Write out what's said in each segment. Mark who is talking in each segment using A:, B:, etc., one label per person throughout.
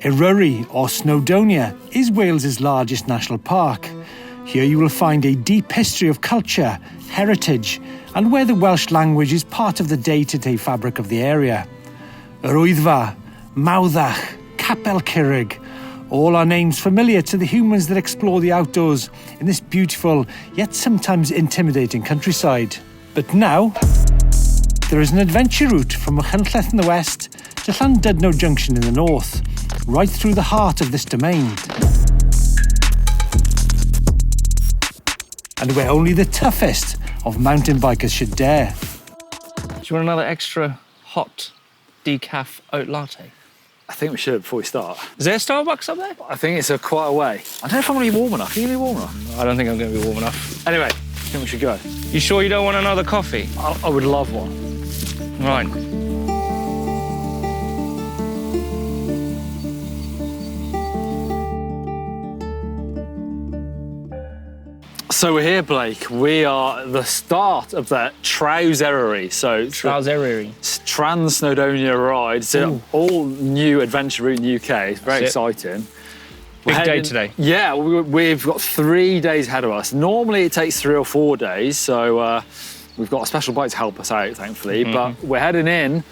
A: Eryri, or Snowdonia, is Wales's largest national park. Here you will find a deep history of culture, heritage, and where the Welsh language is part of the day-to-day fabric of the area. Yr Wyddfa, Mawddach, Capel Cirrig, all are names familiar to the humans that explore the outdoors in this beautiful, yet sometimes intimidating countryside. But now, there is an adventure route from Machynlleth in the west to Llandudno Junction in the north, right through the heart of this domain. And where only the toughest of mountain bikers should dare.
B: Do you want another extra hot decaf oat latte?
C: I think we should before we start.
B: Is there a Starbucks up there?
C: I think it's quite a way. I don't know if I'm going to be warm enough. Are you going to be warm enough?
B: I don't think I'm going to be warm enough.
C: Anyway, I think we should go.
B: You sure you don't want another coffee?
C: I would love one.
B: Right.
C: So we're here, Blake. We are at the start of the Traws Eryri. So
B: Traws Eryri.
C: Trans-Snowdonia ride. It's an all-new adventure route in the UK. It's very exciting.
B: Big day today.
C: Yeah, we've got 3 days ahead of us. Normally it takes 3 or 4 days, so we've got a special bike to help us out, thankfully. But we're heading in.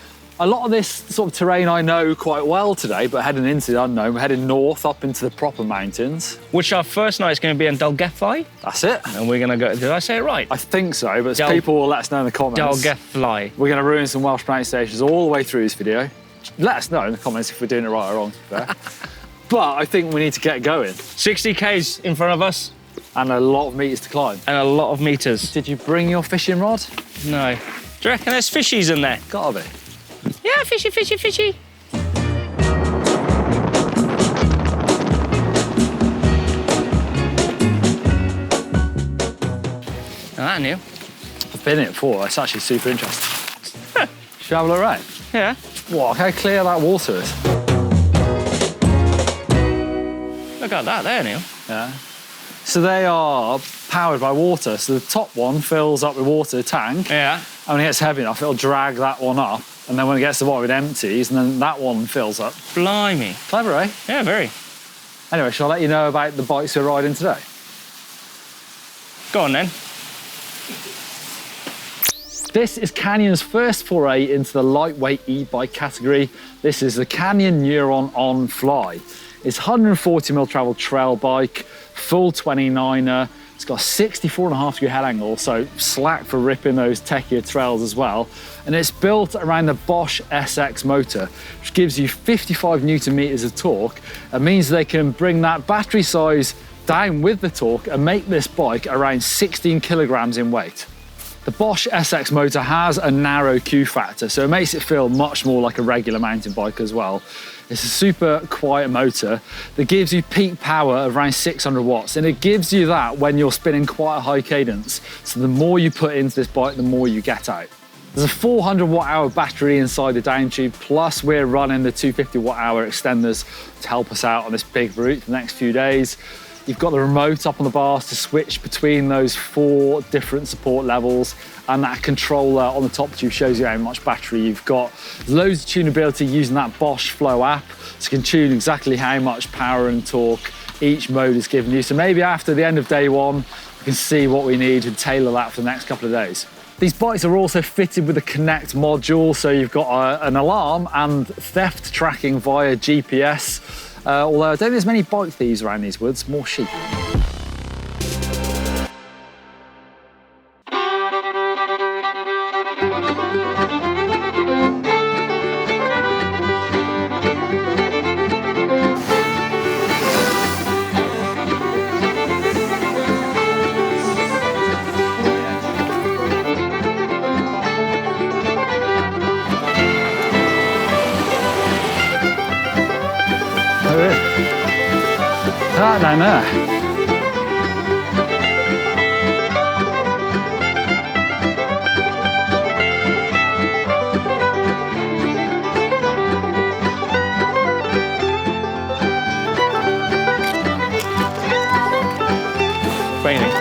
C: A lot of this sort of terrain I know quite well today, but heading into the unknown. We're heading north up into the proper mountains.
B: Which our first night is going to be in Donoghue.
C: That's it.
B: And we're going to go, did I say it right?
C: I think so, but people will let us know in the comments.
B: Donoghue.
C: We're going to ruin some Welsh pronunciations all the way through this video. Let us know in the comments if we're doing it right or wrong, to be fair. But I think we need to get going.
B: 60 Ks in front of us.
C: And a lot of metres to climb.
B: And a lot of metres.
C: Did you bring your fishing rod?
B: No. Do you reckon there's fishies in there?
C: Gotta be.
B: Yeah, fishy, fishy, fishy. Now that new.
C: I've been in it before. It's actually super interesting. Should we have a look around?
B: Yeah.
C: Wow, how clear that water is.
B: Look at that there, Neil.
C: Yeah. So they are powered by water. So the top one fills up with water, the tank.
B: Yeah.
C: And when it gets heavy enough, it'll drag that one up. And then when it gets to the bottom, it empties, and then that one fills up.
B: Blimey.
C: Clever, eh?
B: Yeah, very.
C: Anyway, shall I let you know about the bikes we're riding today?
B: Go on then.
C: This is Canyon's first foray into the lightweight e-bike category. This is the Canyon Neuron ONfly. It's 140mm travel trail bike, full 29er. It's got a 64.5 degree head angle, so slack for ripping those techier trails as well. And it's built around the Bosch SX motor, which gives you 55 Newton meters of torque. It means they can bring that battery size down with the torque and make this bike around 16 kilograms in weight. The Bosch SX motor has a narrow Q factor, so it makes it feel much more like a regular mountain bike as well. It's a super quiet motor that gives you peak power of around 600 watts, and it gives you that when you're spinning quite a high cadence. So the more you put into this bike, the more you get out. There's a 400 watt-hour battery inside the down tube, plus we're running the 250 watt-hour extenders to help us out on this big route for the next few days. You've got the remote up on the bars to switch between those 4 different support levels, and that controller on the top tube shows you how much battery you've got. There's loads of tunability using that Bosch Flow app, so you can tune exactly how much power and torque each mode is giving you. So maybe after the end of day 1, we can see what we need and tailor that for the next couple of days. These bikes are also fitted with a Connect module, so you've got an alarm and theft tracking via GPS. Although I don't think there's many bike thieves around these woods, more sheep. That down there.
B: Raining.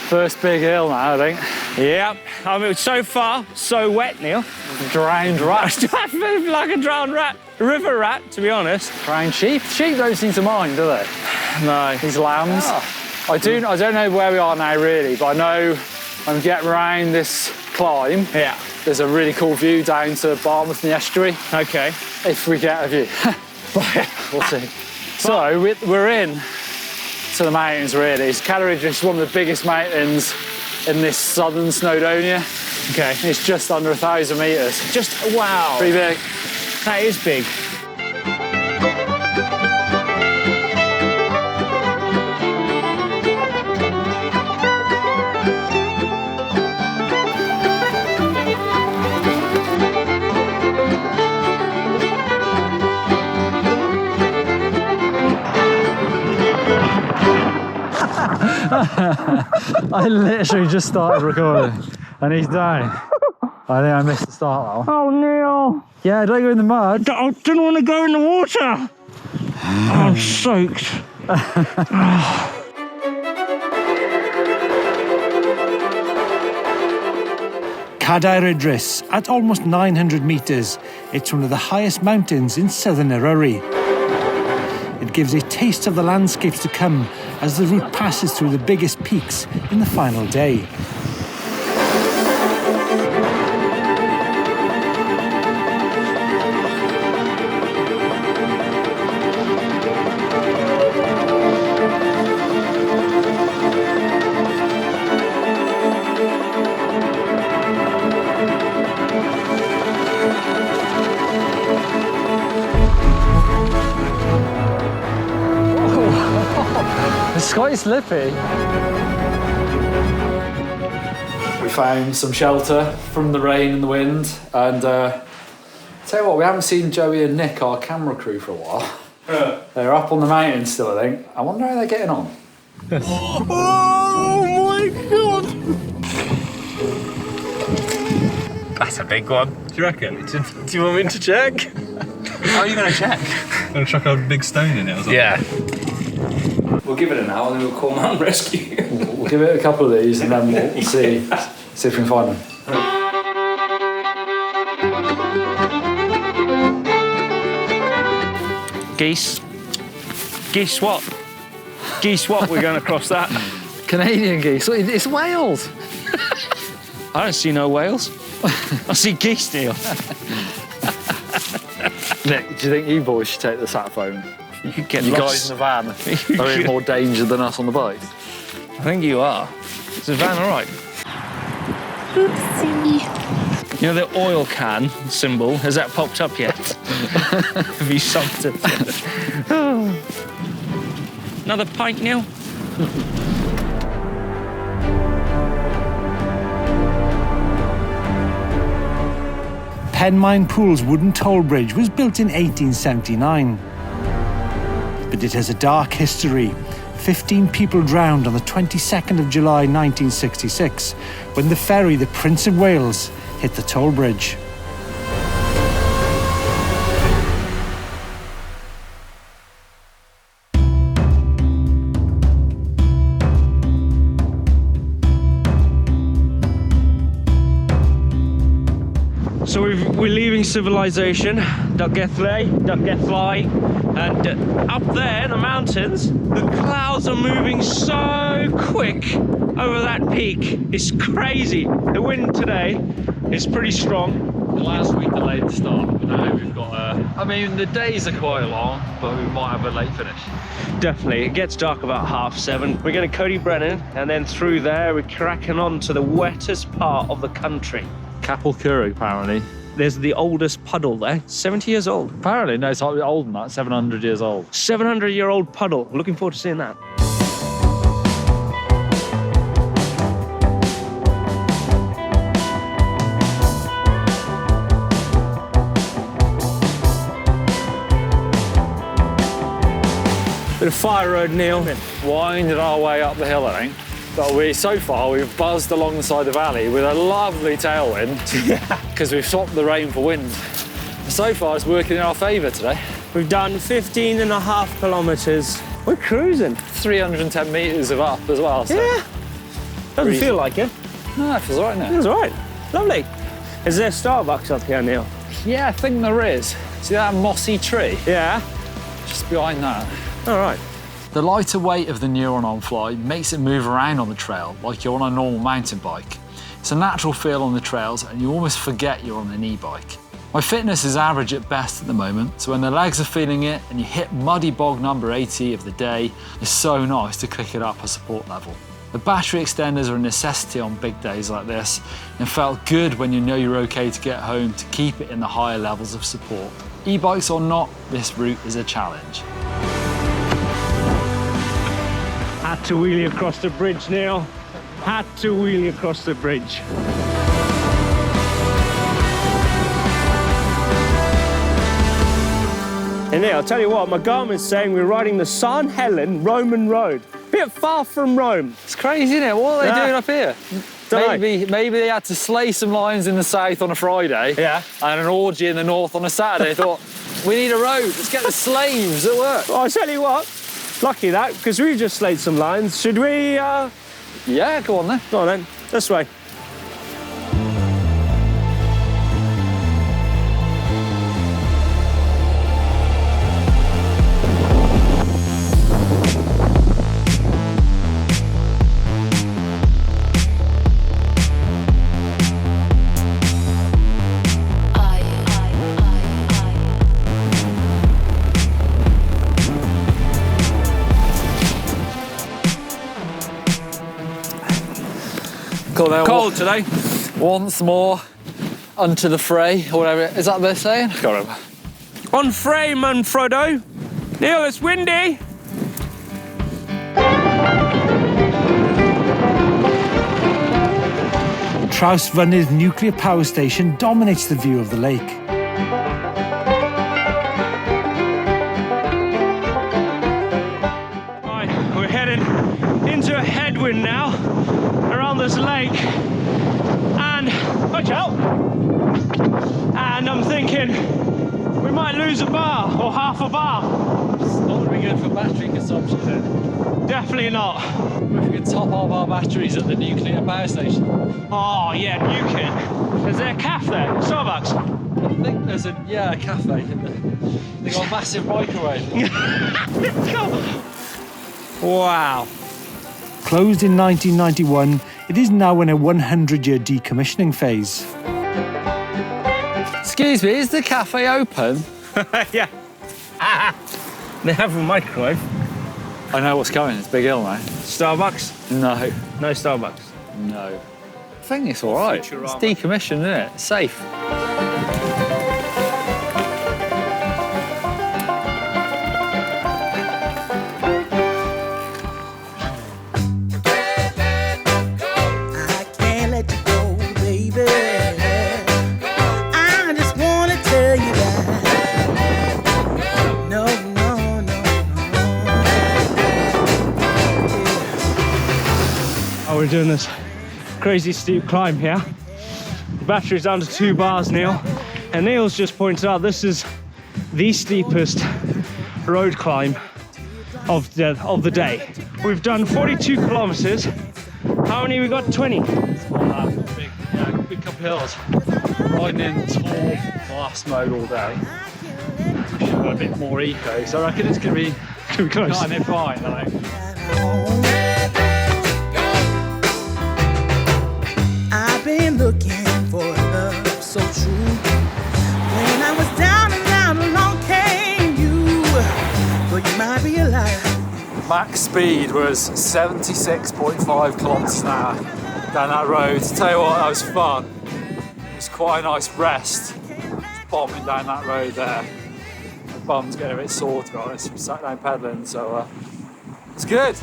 C: First big hill now, I think.
B: Yep. I mean, so far, so wet, Neil.
C: Drowned rat.
B: I feel like a drowned rat. A river rat, to be honest.
C: Drowned sheep. Sheep don't seem to mind, do they?
B: No.
C: These lambs.
B: Oh.
C: I don't know where we are now, really, but I know when we get around this climb,
B: Yeah.
C: there's a really cool view down to Barmouth and the estuary,
B: Okay.
C: if we get a view. We'll see. So we're in to the mountains, really. Eryri is one of the biggest mountains in this southern Snowdonia.
B: Okay.
C: It's just under 1,000 metres.
B: Just, wow.
C: Pretty big.
B: That is big.
C: I literally just started recording and he's down. I think I missed the start that one.
B: Oh, Neil.
C: Yeah, don't go in the mud.
B: I didn't want to go in the water. I'm soaked.
A: Cadair Idris, at almost 900 metres, it's one of the highest mountains in southern Eryri. It gives a taste of the landscapes to come as the route passes through the biggest peaks in the final day.
C: It's quite slippy. We found some shelter from the rain and the wind, and tell you what, we haven't seen Joey and Nick, our camera crew, for a while. They're up on the mountain still, I think. I wonder how they're getting on.
B: Oh my God! That's a big one.
D: Do you reckon? Do you want me to check?
B: How are you going to check?
D: I'm going to chuck a big stone in it or something.
B: Yeah.
E: We'll give it an hour and then we'll call Mountain Rescue.
C: We'll give it a couple of these and then we'll see if we can find them.
B: Geese. Geese what? Geese what? We're going across that.
C: Canadian geese. It's Wales.
B: I don't see no whales. I see geese, Neil.
C: Nick, do you think you boys should take the sat phone?
B: You could get
C: You
B: lost.
C: guys in the van are in more danger than us on the bike.
B: I think you are. Is the van all right?
F: Oopsie.
B: You know the oil can symbol, has that popped up yet? Have you sucked it? Another pint, Neil?
A: Penmine Pool's wooden toll bridge was built in 1879. But it has a dark history. 15 people drowned on the 22nd of July 1966 when the ferry, the Prince of Wales, hit the toll bridge.
B: So we're leaving civilization, Donoghue, and up there in the mountains, the clouds are moving so quick over that peak. It's crazy. The wind today is pretty strong.
C: Last week delayed the start, but now we've got I mean, the days are quite long, but we might have a late finish.
B: Definitely. It gets dark about 7:30. We're going to Cody Brennan, and then through there we're cracking on to the wettest part of the country.
C: Capel Curragh, apparently.
B: There's the oldest puddle there, 70 years old.
C: Apparently, no, it's older than that, 700 years old.
B: 700-year-old puddle. Looking forward to seeing that. Bit of fire road, Neil.
C: Winding our way up the hill, I think. But so far, we've buzzed along the side of the valley with a lovely tailwind because we've swapped the rain for wind. So far, it's working in our favour today.
B: We've done 15.5 kilometres We're cruising.
C: 310 metres of up as well. So.
B: Yeah. Doesn't feel like it.
C: No, it feels right now.
B: Feels all right. Lovely. Is there Starbucks up here, Neil?
C: Yeah, I think there is. See that mossy tree?
B: Yeah.
C: Just behind that.
B: All right.
C: The lighter weight of the Neuron ONfly makes it move around on the trail like you're on a normal mountain bike. It's a natural feel on the trails and you almost forget you're on an e-bike. My fitness is average at best at the moment, so when the legs are feeling it and you hit muddy bog number 80 of the day, it's so nice to click it up a support level. The battery extenders are a necessity on big days like this, and felt good when you know you're okay to get home to keep it in the higher levels of support. E-bikes or not, this route is a challenge.
B: Had to wheelie across the bridge, Neil. Had to wheelie across the bridge. And Neil, I'll tell you what, my Garmin's saying we're riding the San Helen Roman Road. Bit far from Rome.
C: It's crazy, isn't it? What are they doing up here? Maybe they had to slay some lions in the south on a Friday, and an orgy in the north on a Saturday. They thought, we need a road, let's get the slaves at work.
B: Well, I'll tell you what, lucky that, because we just slayed some lions. Should we,
C: Yeah, go on then.
B: Go on then, this way. Cold today.
C: Once more, unto the fray, or whatever. Is that what they're saying? I can't remember.
B: On fray, man, Frodo. Neil, it's windy.
A: Traws Eryri nuclear power station dominates the view of the lake.
B: Right, we're heading into a headwind now around this lake, and watch out. And I'm thinking we might lose a bar or half a bar.
C: It's not going to be good for battery consumption then.
B: Definitely not.
C: We could top up our batteries at the nuclear power station.
B: Oh yeah, nuking. Is there a cafe there? Starbucks?
C: I think there's a cafe. They got a massive microwave.
B: Wow.
A: Closed in 1991, it is now in a 100-year decommissioning phase.
C: Excuse me, is the cafe open?
B: Yeah. They have a microwave.
C: I know what's coming, it's Big Hill now.
B: Starbucks?
C: No.
B: No Starbucks.
C: No. I think it's all right. It's decommissioned, isn't it? It's safe.
B: We're doing this crazy steep climb here. The battery's down to 2 bars, Neil. And Neil's just pointed out this is the steepest road climb of the day. We've done 42 kilometers. How many we got? 20?
C: Big couple of hills. Riding in tall glass mode all day. We should have got a bit more eco, so I reckon it's going to be
B: close.
C: kind of fine, I think.
F: Been looking for love so true. When I was down and out, along came you. But you might be a liar.
C: Max speed was 76.5 kilometers an hour down that road. To tell you what, that was fun. It was quite a nice rest. Just bombing down that road there. The bum's getting a bit sore, to be honest. We sat down pedalling, so it's good.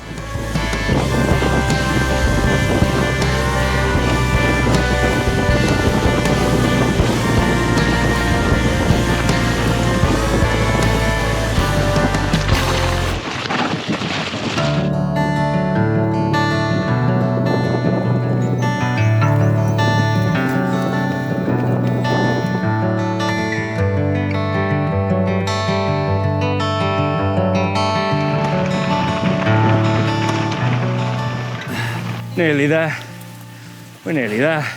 B: Nearly there. We're nearly there.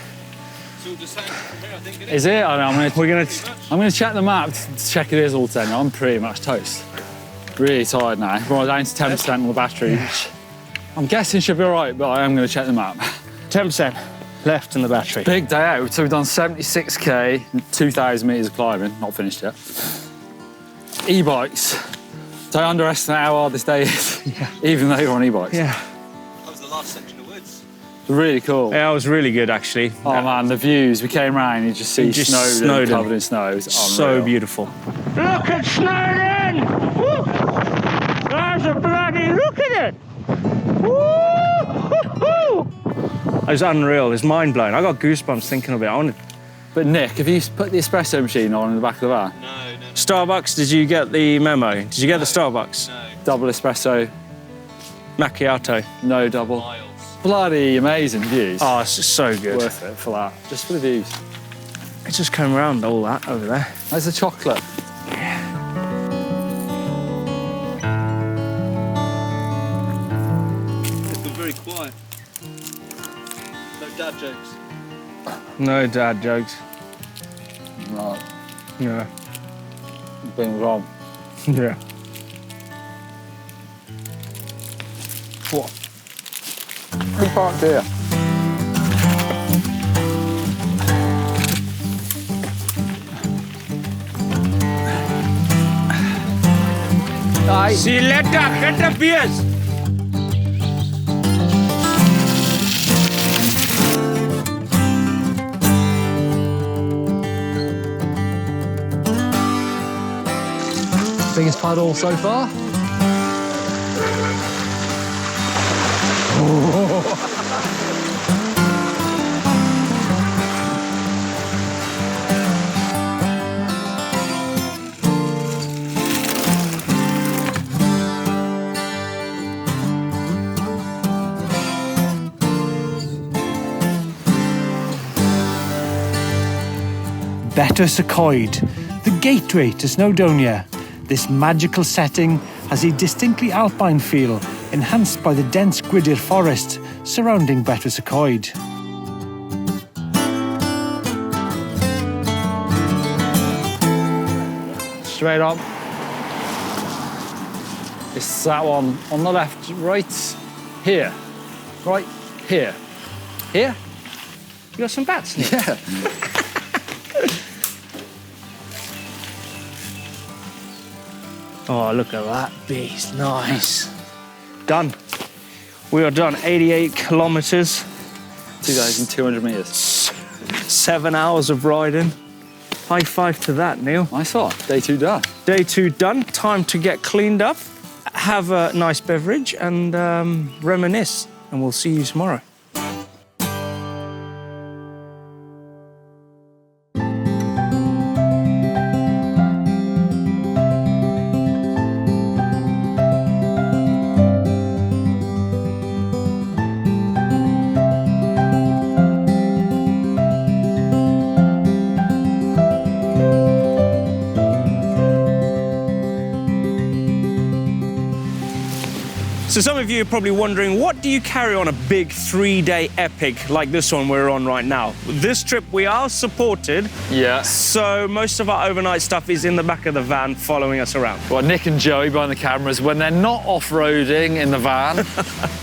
C: Is it? I know, I'm
B: We're
C: gonna check the map to check it is all 10. I'm pretty much toast. Really tired now. We're down to 10% on the battery, which I'm guessing should be all right, but I am gonna check the map.
B: 10% left in the battery.
C: Big day out. So we've done 76k, 2,000 meters of climbing, not finished yet. E-bikes. Don't underestimate how hard this day is, even though you're on e-bikes.
B: Yeah.
E: That was the last section of woods.
C: Really cool.
B: Yeah, it was really good, actually.
C: Oh man, the views. We came round, you just see Snowdon covered in snow. It's
B: so beautiful. Look at Snowdon! Woo! There's a bloody look at it! Woo! It was unreal. It was mind blowing. I got goosebumps thinking of it.
C: But Nick, have you put the espresso machine on in the back of the van?
E: No.
B: Starbucks, did you get the memo? Did you get the Starbucks?
E: No.
C: Double espresso,
B: Macchiato.
C: no double.
E: Miles.
C: Bloody amazing views.
B: Oh, it's just so good.
C: Worth it for that. Just for the views.
B: It just came around all that over there.
C: There's the chocolate.
E: It's been very quiet. No dad jokes.
B: No dad jokes.
C: Right,
B: Yeah.
C: being wrong.
B: Yeah.
C: What? We parked here.
B: See you later. Get the beers.
C: Biggest puddle so far?
A: Betws-y-Coed, the gateway to Snowdonia. This magical setting has a distinctly alpine feel, enhanced by the dense Gwydir forest surrounding Betws-y-Coed.
C: Straight up. It's that one on the left, right here. Right here. Here?
B: You got some bats? Nick?
C: Yeah.
B: Oh, look at that beast. Nice. Done. We are done. 88 kilometers.
C: 2,200 meters.
B: 7 hours of riding. High five to that, Neil.
C: Nice one. Day 2 done.
B: Day 2 done. Time to get cleaned up, have a nice beverage, and reminisce. And we'll see you tomorrow. So some of you are probably wondering, what do you carry on a big 3-day epic like this one we're on right now? This trip we are supported,
C: Yeah.
B: so most of our overnight stuff is in the back of the van following us around.
C: Well, Nick and Joey behind the cameras, when they're not off-roading in the van,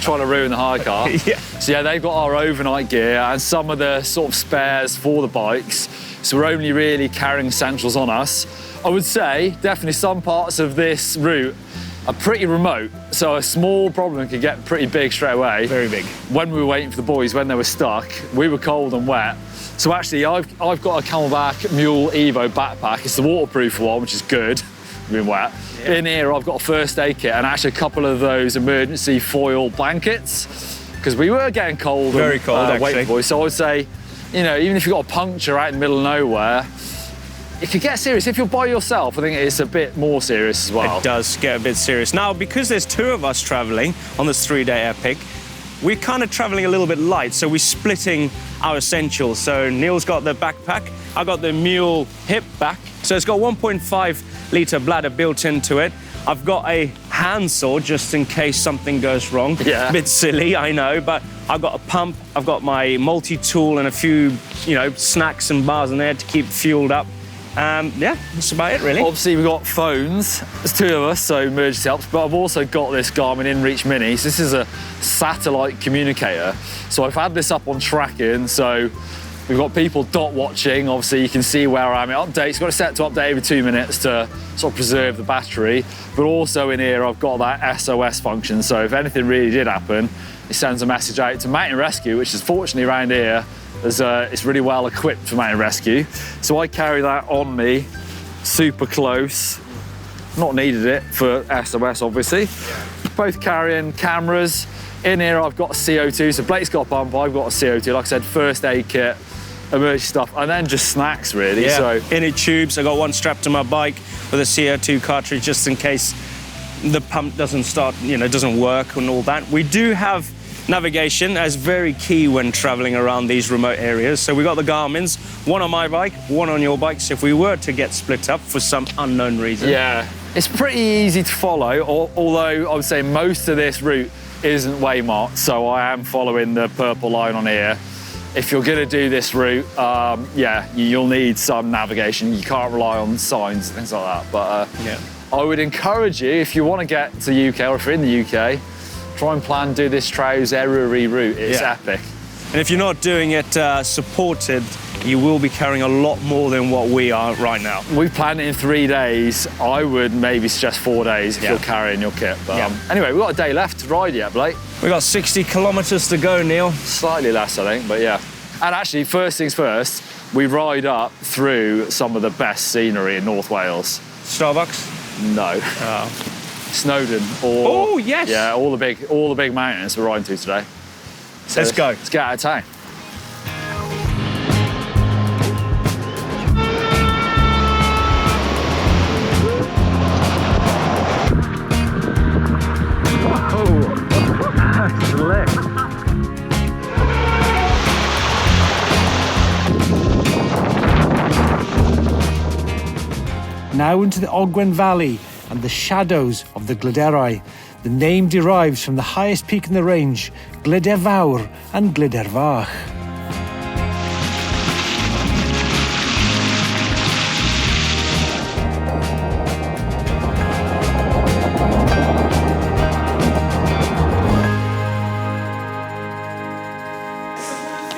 C: trying to ruin the hire car.
B: Yeah.
C: So yeah, they've got our overnight gear and some of the sort of spares for the bikes. So we're only really carrying essentials on us. I would say definitely some parts of this route are pretty remote, so a small problem could get pretty big straight away.
B: Very big.
C: When we were waiting for the boys, when they were stuck, we were cold and wet. So actually, I've got a Camelback Mule Evo backpack. It's the waterproof one, which is good, being wet. Yeah. In here, I've got a first aid kit and actually a couple of those emergency foil blankets, because we were getting cold.
B: Very cold,
C: waiting
B: actually.
C: for boys. So I would say, you know, even if you've got a puncture out in the middle of nowhere, it could get serious. If you're by yourself, I think it's a bit more serious as well.
B: It does get a bit serious. Now, because there's 2 of us traveling on this 3-day epic, we're kind of traveling a little bit light, so we're splitting our essentials. So Neil's got the backpack, I got the mule hip back. So it's got 1.5 litre bladder built into it. I've got a handsaw just in case something goes wrong.
C: Yeah.
B: Bit silly, I know, but I've got a pump, I've got my multi-tool and a few, you know, snacks and bars in there to keep fueled up. Yeah, that's about it, really.
C: Obviously, we've got phones. There's 2 of us, so emergency helps. But I've also got this Garmin InReach Mini. So this is a satellite communicator. So I've had this up on tracking. So we've got people dot watching. Obviously, you can see where I am. It updates. Got it set to update every 2 minutes to sort of preserve the battery. But also in here, I've got that SOS function. So if anything really did happen, it sends a message out to mountain rescue, which is fortunately around here. It's really well equipped for mountain rescue. So I carry that on me, super close. Not needed it for SOS, obviously. Both carrying cameras. In here, I've got a CO2. So Blake's got a pump, I've got a CO2. Like I said, first aid kit, emergency stuff, and then just snacks, really.
B: Yeah,
C: So
B: in it tubes. I got one strapped to my bike with a CO2 cartridge just in case the pump doesn't start, you know, doesn't work and all that. We do have navigation as very key when traveling around these remote areas. So we got the Garmin's, one on my bike, one on your bike. So if we were to get split up for some unknown reason.
C: yeah, it's pretty easy to follow, although I would say most of this route isn't waymarked, so I am following the purple line on here. If you're gonna do this route, yeah, you'll need some navigation. You can't rely on signs and things like that, but
B: Yeah.
C: I would encourage you, if you wanna get to the UK, or if you're in the UK, try and plan, do this Traws Eryri route. It's
B: Yeah.
C: epic.
B: And if you're not doing it supported, you will be carrying a lot more than what we are right now.
C: We planned it in 3 days. I would maybe suggest 4 days if
B: Yeah.
C: you're carrying your kit. But
B: Yeah.
C: Anyway, we've got a day left to ride yet, Blake.
B: We got 60 kilometers to go, Neil.
C: Slightly less, I think, but yeah. And actually, first things first, we ride up through some of the best scenery in North Wales.
B: Starbucks?
C: No.
B: Oh.
C: Snowdon. Or,
B: Oh, yes.
C: Yeah, all the big mountains we're riding to today. So
B: Let's go.
C: Let's get out of town.
A: Now into the Ogwen Valley and the shadows of the Glyderau. The name derives from the highest peak in the range, Glyder Fawr and Glyder Fach.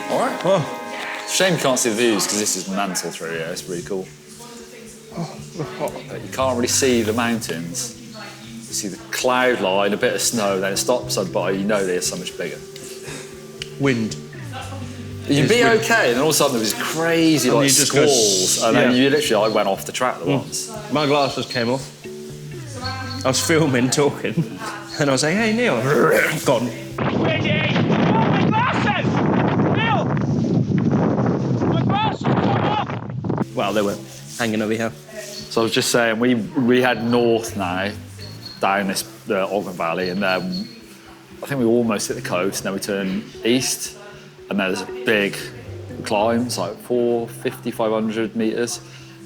C: All right. Well, shame you can't see the views because this is mental through here. It's really cool. But you can't really see the mountains. You see the cloud line, a bit of snow, then it stops, but you know they're so much bigger.
B: Wind.
C: You'd be okay, and then all of a sudden there was crazy
B: And
C: like
B: you just go,
C: squalls, and then
B: yeah.
C: you literally like went off the track at once.
B: My glasses came off. I was filming, talking, and I was like, hey, Neil. Gone.
G: Biddy! Oh, my glasses! Neil! My glasses come off!
B: Well, they were hanging over here.
C: So I was just saying, we head north now, down this Ogwen Valley, and then I think we almost hit the coast, and then we turn east, and then there's a big climb, it's like 500 metres,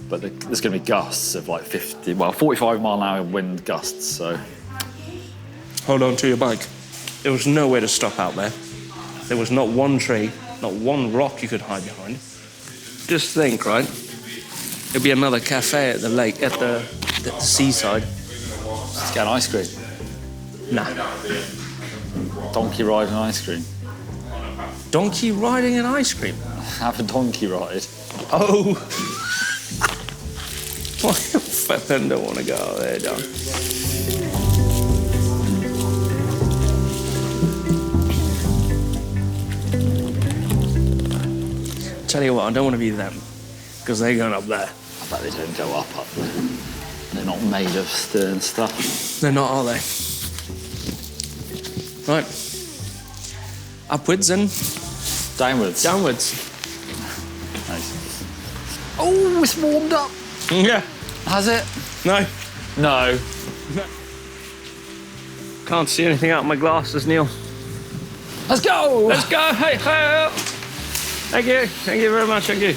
C: but there's going to be gusts of like 45 mile an hour wind gusts, so.
B: Hold on to your bike. There was nowhere to stop out there. There was not one tree, not one rock you could hide behind. Just think, right? There'd be another cafe at the lake, at the seaside.
C: Let's get an ice cream.
B: Nah.
C: Donkey ride and ice cream.
B: Donkey riding an ice cream?
C: Have a donkey ride.
B: Oh. I don't want to go out there, John. Tell you what, I don't want to be them, because they're going up there.
C: I bet they don't go up there. They're not made of stern stuff.
B: They're not, are they? Right. Upwards and
C: Downwards.
B: downwards.
C: Nice. Oh, it's warmed up.
B: Yeah.
C: Has it?
B: No.
C: No.
B: Can't see anything out of my glasses, Neil.
C: Let's go!
B: Let's go. Hey, hey. Thank you. Thank you very much. Thank you.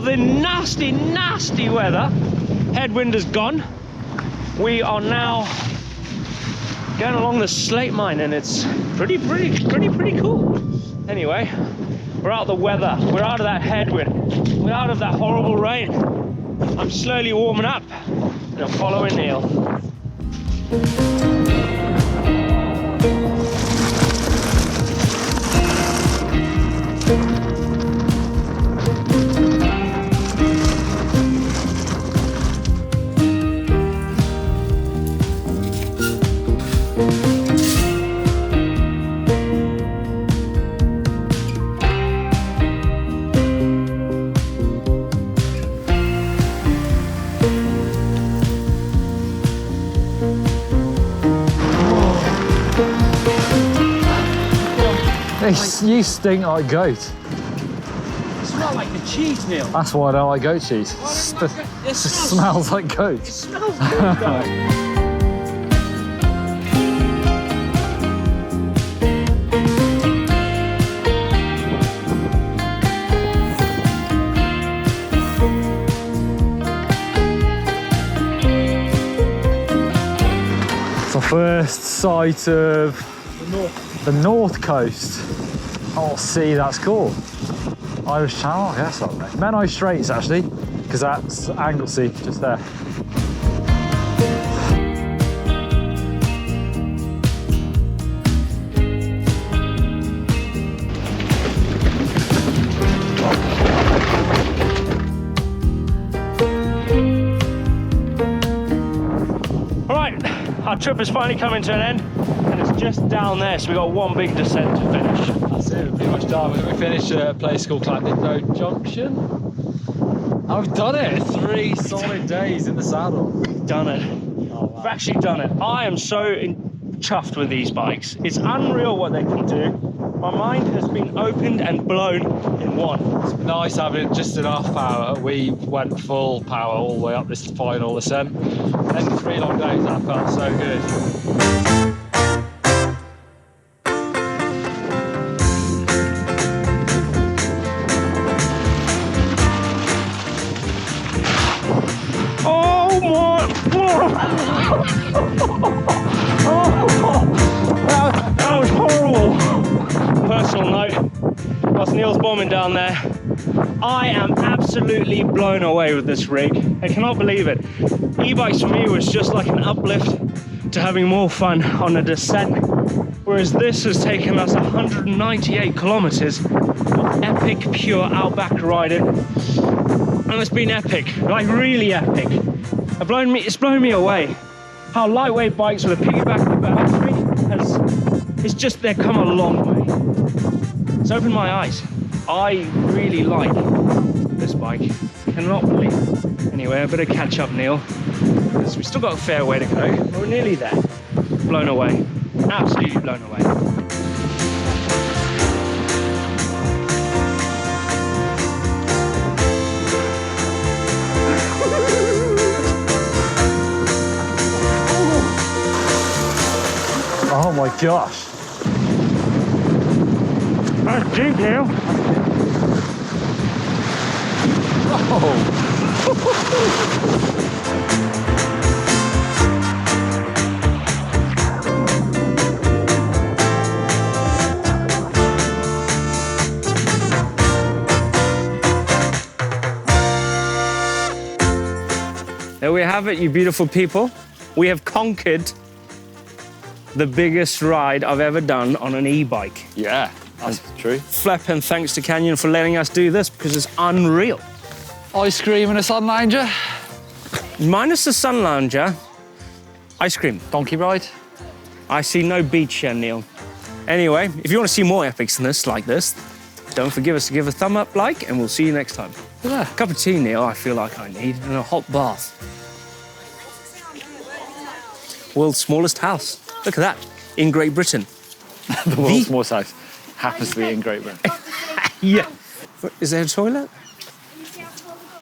B: of the nasty, nasty weather. Headwind is gone. We are now going along the slate mine, and it's pretty cool. Anyway, we're out of the weather. We're out of that headwind. We're out of that horrible rain. I'm slowly warming up, and I'm following Neil.
C: You stink like goat.
B: You smell like the cheese, Neil.
C: That's why I don't like goat cheese. It smells like goat.
B: It smells good, though.
C: It's our first sight of the north coast. Oh, see, that's cool. Irish Channel, I guess, aren't they? Menai Straits, actually, because that's Anglesey, just there.
B: All right, our trip is finally coming to an end, and it's just down there, so we got one big descent to finish.
C: That's it, we're pretty much done. We finished at a place called Road Junction. I've done it! 3 solid days in the saddle.
B: Done it.
C: Oh, wow.
B: We've actually done it. I am so chuffed with these bikes. It's unreal what they can do. My mind has been opened and blown in one.
C: It's nice having just enough power. We went full power all the way up this final ascent. And 3 long days, that felt so good.
B: That was horrible. Personal note, whilst Neil's bombing down there, I am absolutely blown away with this rig. I cannot believe it. E-bikes for me was just like an uplift to having more fun on a descent, whereas this has taken us 198 kilometers of epic pure outback riding, and it's been epic, like really epic. It's blown me away. How lightweight bikes with a piggyback in the battery it's just, they've come a long way. It's opened my eyes. I really like this bike. Cannot believe it. Anyway, I better catch up, Neil, because we've still got a fair way to go. We're nearly there. Blown away. Absolutely blown away.
C: Oh my gosh.
B: That's deep, Neil.
C: Oh.
B: There we have it, you beautiful people. We have conquered the biggest ride I've ever done on an e-bike.
C: Yeah, that's true.
B: Flippin' thanks to Canyon for letting us do this, because it's unreal.
C: Ice cream and a sun lounger.
B: Minus the sun lounger, ice cream.
C: Donkey ride.
B: I see no beach here, Neil. Anyway, if you want to see more epics than this, like this, don't forget us to give a thumb up, like, and we'll see you next time.
C: Yeah.
B: A cup of tea, Neil, I feel like I need, and a hot bath. World's smallest house. Look at that, in Great Britain.
C: The world's smallest house happens to be in Great Britain.
B: Yeah. Is there a toilet?